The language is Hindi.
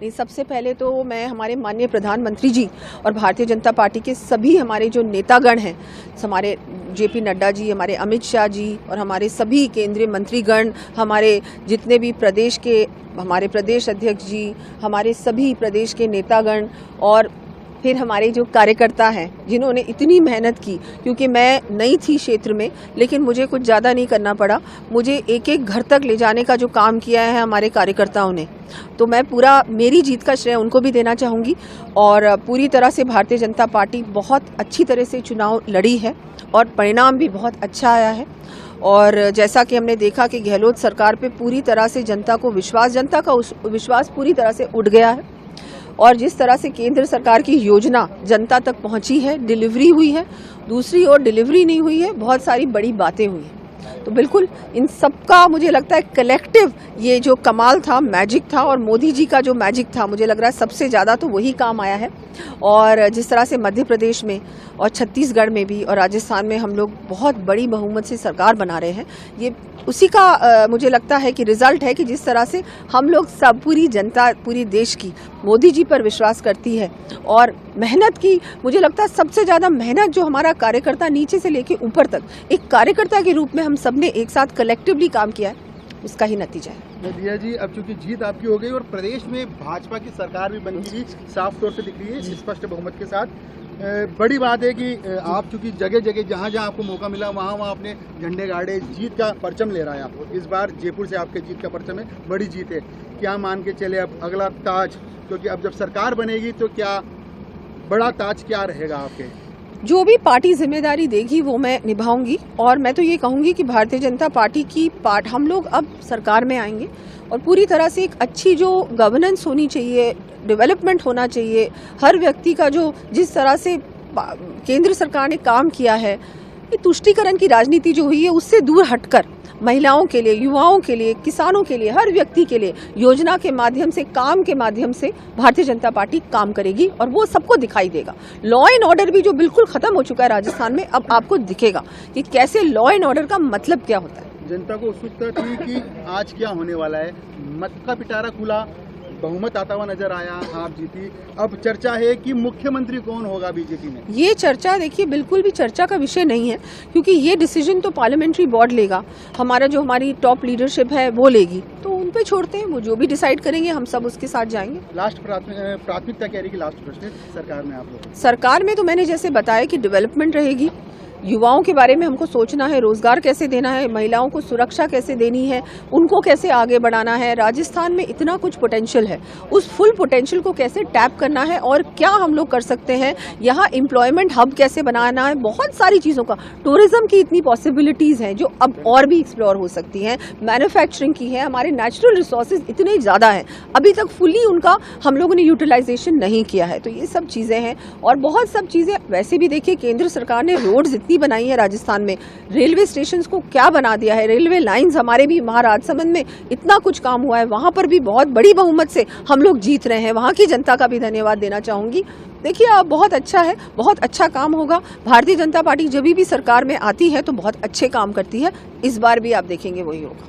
नहीं, सबसे पहले तो मैं हमारे माननीय प्रधानमंत्री जी और भारतीय जनता पार्टी के सभी हमारे जो नेतागण हैं, हमारे जेपी नड्डा जी, हमारे अमित शाह जी और हमारे सभी केंद्रीय मंत्रीगण, हमारे जितने भी प्रदेश के हमारे प्रदेश अध्यक्ष जी, हमारे सभी प्रदेश के नेतागण और फिर हमारे जो कार्यकर्ता हैं जिन्होंने इतनी मेहनत की, क्योंकि मैं नई थी क्षेत्र में, लेकिन मुझे कुछ ज़्यादा नहीं करना पड़ा। मुझे एक एक घर तक ले जाने का जो काम किया है हमारे कार्यकर्ताओं ने, तो मैं पूरा मेरी जीत का श्रेय उनको भी देना चाहूँगी। और पूरी तरह से भारतीय जनता पार्टी बहुत अच्छी तरह से चुनाव लड़ी है और परिणाम भी बहुत अच्छा आया है। और जैसा कि हमने देखा कि गहलोत सरकार पे पूरी तरह से जनता का विश्वास पूरी तरह से उठ गया है और जिस तरह से केंद्र सरकार की योजना जनता तक पहुंची है, डिलीवरी हुई है, दूसरी ओर डिलीवरी नहीं हुई है, बहुत सारी बड़ी बातें हुई हैं। तो बिल्कुल इन सबका मुझे लगता है कलेक्टिव ये जो कमाल था, मैजिक था, और मोदी जी का जो मैजिक था, मुझे लग रहा है सबसे ज़्यादा तो वही काम आया है। और जिस तरह से मध्य प्रदेश में और छत्तीसगढ़ में भी और राजस्थान में हम लोग बहुत बड़ी बहुमत से सरकार बना रहे हैं, ये उसी का मुझे लगता है कि रिजल्ट है कि जिस तरह से हम लोग सब पूरी जनता पूरी देश की मोदी जी पर विश्वास करती है और मेहनत की। मुझे लगता है सबसे ज़्यादा मेहनत जो हमारा कार्यकर्ता नीचे से लेके ऊपर तक एक कार्यकर्ता के रूप में हम सब ने एक साथ कलेक्टिवली काम किया है, उसका ही नतीजा है। दिया जी, अब चूंकि जीत आपकी हो गई और प्रदेश में भाजपा की सरकार भी बन गई, साफ तौर से दिख रही है स्पष्ट बहुमत के साथ। बड़ी बात है कि आप चूंकि जगह जगह जहां जहां आपको मौका मिला वहां अपने झंडे गाड़े, जीत का परचम ले रहा है। आप इस बार जयपुर से आपके जीत का परचम है, बड़ी जीत है। क्या मान के चले अब अगला ताज, क्योंकि अब जब सरकार बनेगी तो क्या बड़ा ताज क्या रहेगा आपके? जो भी पार्टी जिम्मेदारी देगी वो मैं निभाऊंगी। और मैं तो ये कहूंगी कि भारतीय जनता पार्टी की हम लोग अब सरकार में आएंगे और पूरी तरह से एक अच्छी जो गवर्नेंस होनी चाहिए, डेवलपमेंट होना चाहिए, हर व्यक्ति का जो जिस तरह से केंद्र सरकार ने काम किया है, ये तुष्टीकरण की राजनीति जो हुई है उससे दूर हटकर महिलाओं के लिए, युवाओं के लिए, किसानों के लिए, हर व्यक्ति के लिए योजना के माध्यम से, काम के माध्यम से भारतीय जनता पार्टी काम करेगी और वो सबको दिखाई देगा। लॉ एंड ऑर्डर भी जो बिल्कुल खत्म हो चुका है राजस्थान में, अब आपको दिखेगा कि कैसे लॉ एंड ऑर्डर का मतलब क्या होता है। जनता को उत्सुकता थी कि आज क्या होने वाला है, मत का पिटारा खुला, बहुमत आता हुआ नजर आया, आप जीती। अब चर्चा है कि मुख्यमंत्री कौन होगा बीजेपी में। ये चर्चा देखिए बिल्कुल भी चर्चा का विषय नहीं है, क्योंकि ये डिसीजन तो पार्लियामेंट्री बोर्ड लेगा, हमारी टॉप लीडरशिप है वो लेगी, तो उन पे छोड़ते हैं, वो जो भी डिसाइड करेंगे हम सब उसके साथ जाएंगे। लास्ट प्राथमिकता क्या रहेगी? लास्ट प्रश्न सरकार में आप लोग। सरकार में तो मैंने जैसे बताया कि डेवलपमेंट रहेगी, युवाओं के बारे में हमको सोचना है, रोजगार कैसे देना है, महिलाओं को सुरक्षा कैसे देनी है, उनको कैसे आगे बढ़ाना है। राजस्थान में इतना कुछ पोटेंशियल है, उस फुल पोटेंशियल को कैसे टैप करना है और क्या हम लोग कर सकते हैं, यहाँ एम्प्लॉयमेंट हब कैसे बनाना है, बहुत सारी चीज़ों का, टूरिज्म की इतनी पॉसिबिलिटीज़ हैं जो अब और भी एक्सप्लोर हो सकती हैं, मैन्युफैक्चरिंग की है, हमारे नेचुरल रिसोर्सेज इतने ज़्यादा हैं, अभी तक फुली उनका हम लोगों ने यूटिलाइजेशन नहीं किया है। तो ये सब चीज़ें हैं और बहुत सब चीज़ें वैसे भी देखिए, केंद्र सरकार ने रोड्स बनाई है राजस्थान में, रेलवे स्टेशंस को क्या बना दिया है, रेलवे लाइंस हमारे भी महाराजसमंद में इतना कुछ काम हुआ है, वहां पर भी बहुत बड़ी बहुमत से हम लोग जीत रहे हैं, वहां की जनता का भी धन्यवाद देना चाहूंगी। देखिए अब बहुत अच्छा है, बहुत अच्छा काम होगा। भारतीय जनता पार्टी जब भी सरकार में आती है तो बहुत अच्छे काम करती है, इस बार भी आप देखेंगे वही होगा।